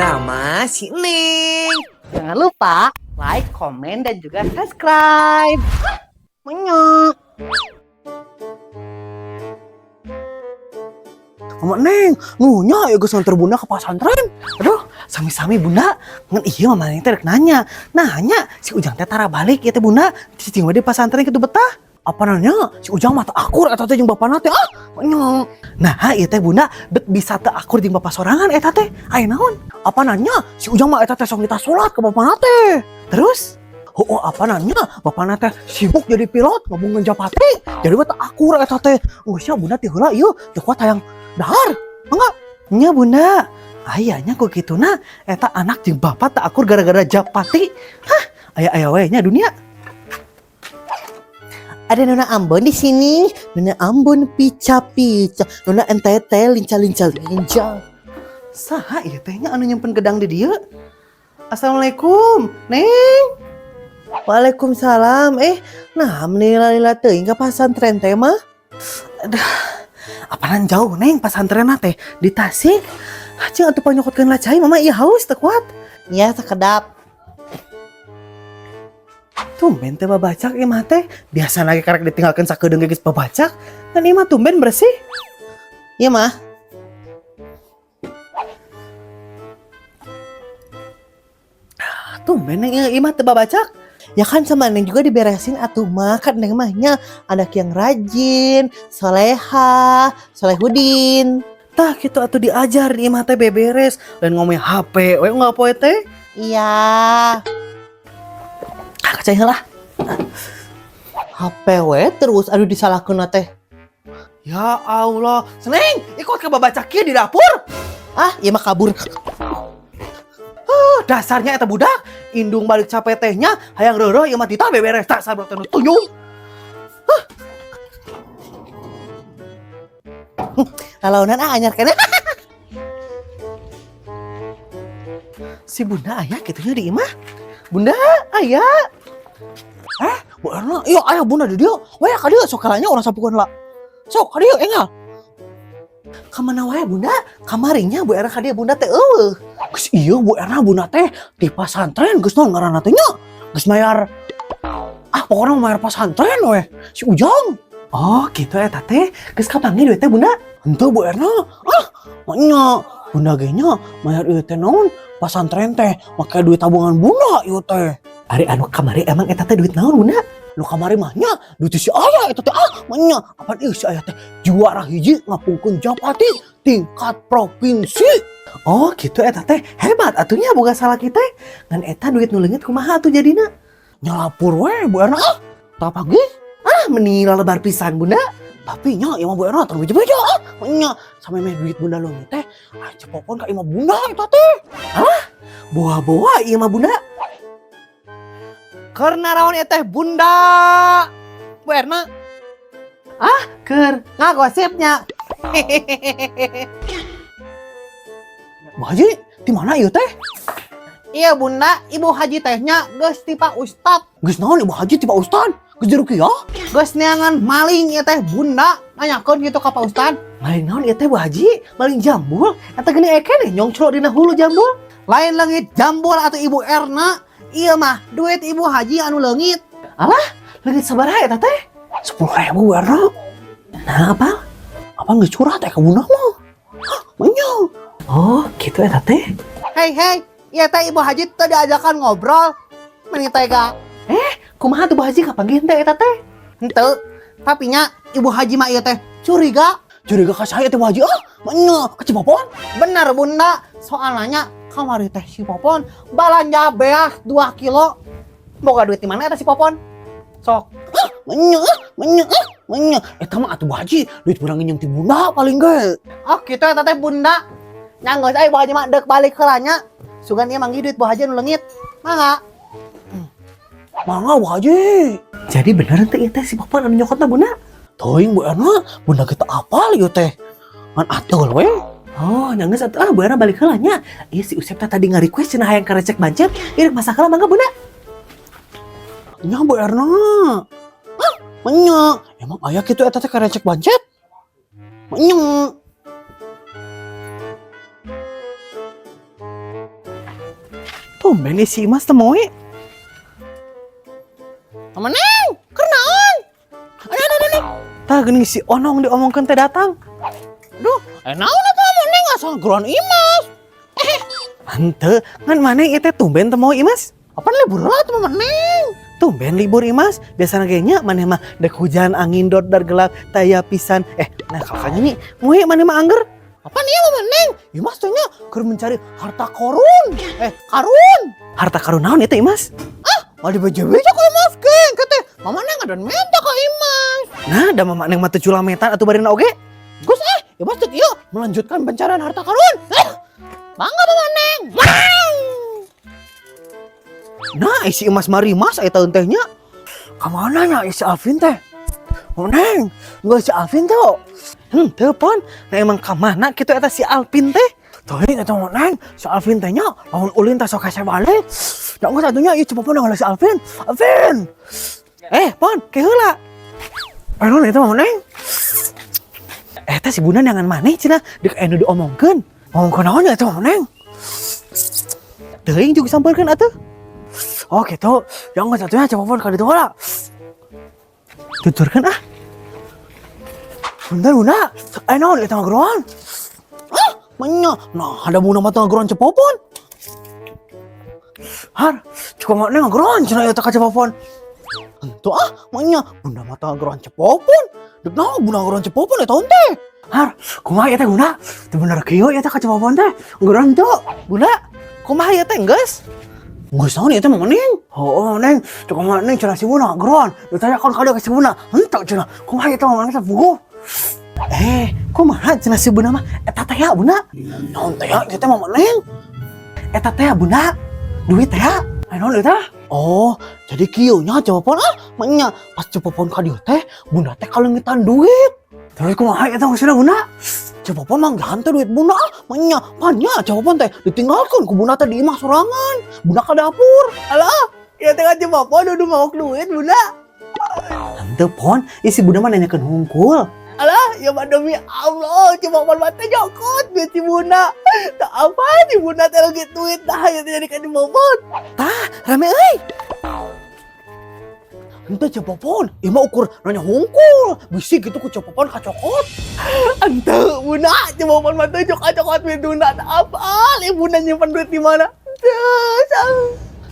drama si Neng. Jangan lupa like, komen, dan juga subscribe. Menyok. Mama Neng, ngunya ya gue santer bunda ke pesantren. Aduh, sami-sami bunda. Ngan iya mama Neng teh nanya si Ujang teh tara balik ya teh bunda. Cicing di pesantren kitu betah. Apa nanya? Si Ujang mata akur eta teh jeung bapana teh menyong. Nah, ieu teh bunda dek bisa teu akur jeung bapak sorangan eta teh. Aya naon? Apa nanya? Si Ujang mah eta teh sok kita salat ke bapana teh. Terus apa nanya? Bapana teh sibuk jadi pilot ngomong Japati. Jadi mah teu akur eta teh. Geus nya bunda ti heula ieu teu kuat hayang dahar. Mangga. Nya bunda. Ayahnya kok gitu nah. Eta anak jeung bapak teu akur gara-gara Japati. Hah, aya we nya dunia. Ada Nona Ambon di sini. Nona Ambon pica-pica. Nona entete lincah-lincah. Saha ieu teh nya anu nyimpen gedang di dieu? Assalamualaikum, Neng. Waalaikumsalam. Nah menilai teuing ka pasantren teh mah. Aduh, apaan jauh Neng pasantrenna teh di Tasik. Cing atuh panyokotkeun lacai mama ieu haus teu kuat. Ya, sekedap. Tumben teh babacak ieu mah teh. Biasa lagi karek ditinggalkeun sakedeung geus babacak. Kan ieu mah tumben bersih. Iya mah. Tumben Neng ieu mah teu babacak. Ya kan sama Neng juga diberesin atuh mah. Kan Neng mahnya anak yang rajin, soleha, solehudin. Tah kitu atuh diajar ieu mah teh beberes. Lain ngomong HP we enggak poe teh. Iya. Kacai heula. HP we terus aduh disalahkeun teh. Ya Allah, Seneng, ikut ke babacak kieu di dapur. Ah, ieu mah kabur. Dasarnya eta budak, indung balik capek tehnya, hayang reureuh ieu mah tita beberes tak sabar teh tunjuk. Lalaunan anyar keneh. Si bunda aya kitunya di imah. Bunda aya. Bu Erna, iya aya bunda di dieu. Weh ka dieu sok kalanya urang sapukeun la. Sok ka dieu enggal. Ka mana wae bunda? Kamarinya Bu Erna ka dieu bunda teh eueuh. Geus ieu Bu Erna bunda teh di pasantren geus naon ngaranna teh nya? Geus mayar. Pokona mayar pasantren we. Si Ujang. Oh, gitu eta teh. Geus kapanggih duit teh bunda? Henteu Bu Erna. Nya bunda ge nya mayar ieu teh naon? Pasantren teh make duit tabungan bunda ieu teh. Ari anu kamari emang eta teh duit naon bunda? Nu kamari mah nya duit si aya eta teh nya apaan ieu si aya teh juara hiji ngapungkeun Japati tingkat provinsi. Oh gitu eta teh hebat atunya boga salah kita. Ngan eta duit nu leungit kumaha atuh jadina? Nyalapur we Bu Erna. Tah pagi meni lebar pisan bunda. Tapi nya ieu mah Bu Erna terus bejo-bejo nya sampe duit bunda leungit teh cepopon ka imah bunda eta teh. Boa-boa ieu mah bunda. Karena rawan teh bunda Bu Erna. Keur ngagosipnya. Bu Haji, di mana ieu teh? Iya bunda, Ibu Haji tehnya geus ti Pak Ustad. Geus naon Ibu Haji ti Pak Ustad? Geus di rukiah? Geus neangan maling ieu teh bunda. Nanyakeun gitu ka Pak Ustad. Maling naon ieu teh Bu Haji? Maling jambul? Eta gini ekeneh nyongclo dina hulu jambul. Lain leungit jambul atau Ibu Erna. Iya mah duit Ibu Haji anu leungit. Alah, leungit sabaraha eta teh? 10.000 Bu Erna. Nah apa? Apa geus curhat teh ka bunda mah? Menyong. Oh, gitu eta teh. Hei, iya teh Ibu Haji teh diajakan ngobrol. Meni tega. Kumaha tuh Bu Haji kapanggih teh eta teh? Henteu, tapi nya Ibu Haji mah ieu teh curiga. Curiga ka saya teh Bu Haji? Nya ka Cipopon? Bener bunda, soalnya kamari teh si Popon balanja beas 2 kilo. Boga duit di mana eta si Popon? Sok. Menya. Eta mah atuh Bu Haji, duit urang nginjem ti bunda paling ge. Oh gitu eta teh bunda. Nya geus Bu Haji mah deuk balik heula nya. Sugan ieu manggi duit Bu Haji anu leungit. Mangga. Mangga Bu Haji. Jadi beneran teh ieu teh si Popon anu nyokotna bunda? Teuing Bu Erna, bunda kita apal ieu teh. Ngan atul we. Oh, nyanggeus atuh Bu Erna balik heula nya. Ieu si Usep tadi nga-request cenah hayang karecek bancet. Ieu masak heula mangga bunda. Nya Bu Erna. Menya, emang aya kitu eta teh karecek bancet? Menya. Tumben nih si Imas temoy. Mama Neng, kenaon? Aduh. Tah geuning si Onong diomongkeun teh datang. Duh, naon apa Mama Neng asal geron Imas? Henteu, ngan maneh ieu teh tumben teu mau Imas? Apa libur lah tuh Mama Neng? Tumben libur Imas, biasana ge nya maneh mah dek hujan angin dot dar gelap taya pisan. Nah kakaknya nih, moe maneh mah angger. Apa nih Mama Neng? Imas teh nya keur mencari harta karun. Karun. Harta karun naon eta Imas? Mau dibeja-beja ka Imas geng, kateh Mama Neng ada minta ka Imas. Nah, da mama neng mah teu culametan atuh barina oge. Gus Imas teh ieu melanjutkan pencarian harta karun. Bangga Mama Neng. Nah, isi emas marimas eta teh nya. Ka mana nya isi Alvin teh? Oh Neng, enggak si Alvin tuh. Teu pon, nah emang ka mana kitu eta si Alvin teh? Teuing eta mah Neng, si Alvin teh nya lamun ulin teh sok hese balik. Da geus atunya ieu cepopon ngala si Alvin. Alvin. Pon, ke heula. Anu eta mah Neng. Eta si Bunda nangan maneh cenah deuk anu diomongkeun. Ngomongkeun naon nya eta mah Neng? Teuing juga sampeurkeun atuh. Oh gitu, yang geus atunya cepopon ka ditu heula. Tuturkeun ah. Bunda, naon eta ngageroan? Manya, nah ada Bunda mah teu ngageroan cepopon. Har, cukup mana ngageroan cenah ieu teh ka cepopon. Tuh manya Bunda mah teu ngageroan cepopon. Deuk naon Bunda ngageroan cepopon eta teh? Har, kumaha ieu teh Bunda? Teu bener kieu ieu teh ka cepopon teh. Ngageroan teu. Bunda, kumaha ieu teh geus? Geus naon ieu teh Mama Neng? Oh, Neng, cukup mana Neng cenah si Bunda ngageroan. Ditanyakeun ka dieu ka si Bunda. Henteu cenah. Kumaha ieu teh Mama Neng teh puguh. Kumaha cenah si Bunda mah? Eta teh ya Bunda. Naon teh ya ieu teh Mama Neng? Eta teh ya Bunda. Duit teh ya. Naon eta? Oh, jadi kieu nya cepopon manya pas cepopon ka dieu teh Bunda teh kalengitan duit. Terus kumaha eta maksudna Bunda? Cepopon mah ganti duit Bunda manya pannya cepopon teh ditinggalkeun ku Bunda teh di imah sorangan. Bunda ka dapur. Alah, ieu teh cepopon udah mau duit Bunda. Henteu pon, isi Bunda mah nanyakeun hungkul. Alah, ya mah demi Allah, cepopon mah teh nyokot duit si Bunda. Tah apa si Bunda teh lagi duit dah aya teh jadikeun cepopon. Tah, rame euy. Henteu cepopon, ieu mah ukur nanya hungkul. Bisi gitu ku cepopon kacokot. Henteu Bunda, cepopon mah teh cokot-cokot duit Bunda. Tah apa? Ieu Bunda nyimpen duit di mana?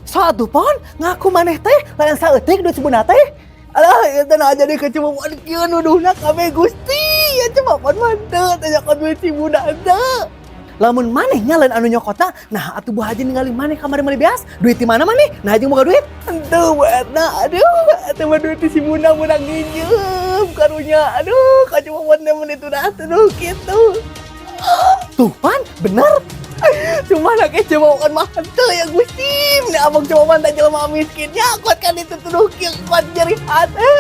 Satu pon, ngaku maneh teh lain saeutik duit si Bunda teh. Alah, ieu teh nah jadi ke cepopon kieu nuduhna kabeh Gusti. Ya cepopon mah teu nyokot duit si Bunda teu. Lamun manehnya lain anu nyokotna, nah atuh Bu Haji ningali maneh kamari meuli beas. Duit di mana maneh? Nah Haji boga duit. Henteu buatna, aduh, eta mah duit si Bunda nginjem karunya. Aduh, ka cepopon teh mun itu dah tuh kitu. Tuh pan, bener. Cuma nak cepopon mah henteu ya Gusti. Mun abang cepopon teh jelema miskinnya, kuat kan itu tuduh kieu kuat jari hate.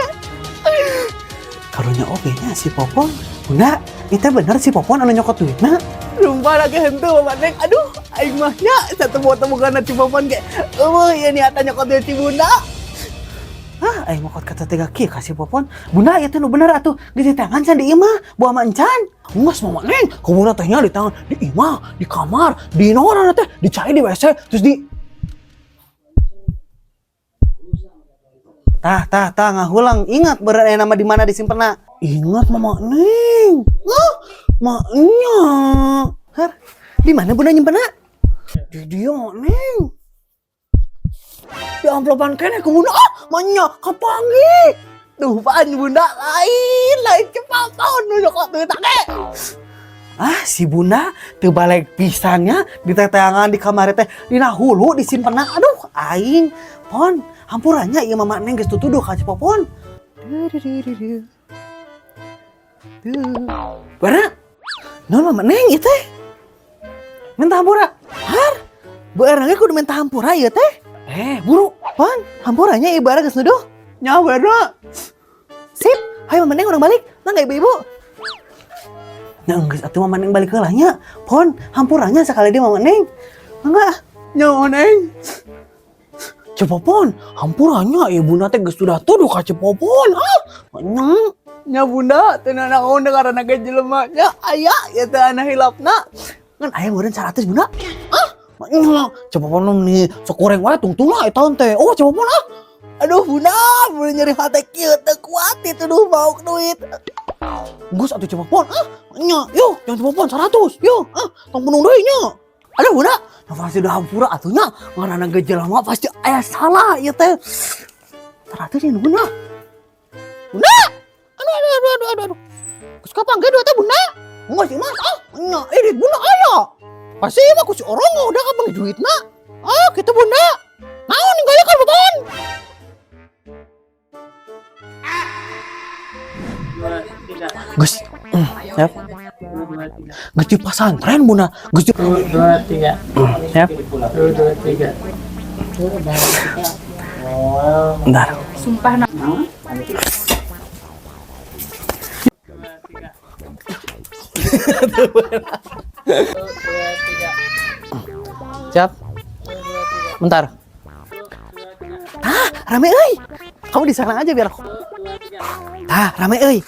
Karunya oge nya si Popon. Bunda, itu bener si Popon anu nyokot duitna. Sumpah lagi henteu Mama Neng. Aduh, aing mah nya satemu-temukeun cepopon ge. Eueuh, ieu niatan nyokot duit si Bunda. Aing mokot kata tega kieu ka si Popon. Bunda, ieu teh nu bener atuh. Di tangan can di imah, buah mancan. Geus Mama Neng, ku Bunda teh nya di tangan di imah, di kamar, di naon teh, di cai di WC, terus di Tah ngahulang. Ingat bener nama di mana disimpenna. Ingat Mama Neng. Maknya. Har, di mana Bunda nyimpenna? Di dia Mama Neng. Di amplopan kene ke Bunda. Maknya kapanggi. Duh, pan Bunda lain cepopon nu nyokot duit ake. Si Bunda teu balik pisannya di teteangan di kamar teh dina hulu disimpenna. Aduh, aing pon hampurannya ieu Mama Neng geus tutuduh ka cepopon. Bara, naon Mama Neng ieu teh? Minta hampura. Har, beurang ge kudu minta hampura ieu teh. Buru, pon, hampurannya ieu bara geus nuduh. Nya bener. Sip, hayu Mama Neng urang balik. Mangga ibu-ibu. Nah, geus atuh Mama Neng balik heulanya. Pon, hampurannya sakali dia Mama Neng. Mangga. Nya Mama Neng. Cepopon, hampurannya ieu Bunda teh geus sudah tuduh ka cepopon. Nyeng. Nya Bunda teu naon karana ge jelema nya aya ieu teh ana hilapna. Ngan aya meureun 100 Bunda. Nya, coba ponom nih, sok goreng wae tungtung lah eta teh. Oh, coba pon ah. Aduh bunda, bunda nyari hati kieu teu kuat itu duh mau duit. Gus atuh coba pon ah. Nya, yuk, jangan coba pon 100. Yuk, tong penuh deui nya. Aduh bunda, Nah, pasti udah hampura atunya. Ngaranna gejala mah pasti aya salah ieu teh. 100 ya bunda. bunda. Aduh. Kus kapan ge duit teh bunda? Enggak sih mas, Nya, ini bunda aya. Pasti mah ku si orang udah kabang duitna. Gitu bunda. Naon ninggalin kan beton. Gus. Ya. Gus di pesantren bunda. Gus di 2, 3. ya. 2, 3. Bentar. Sumpah nak. Siap. Bentar. Rame euy. Kamu di sana aja biar aku. Rame euy.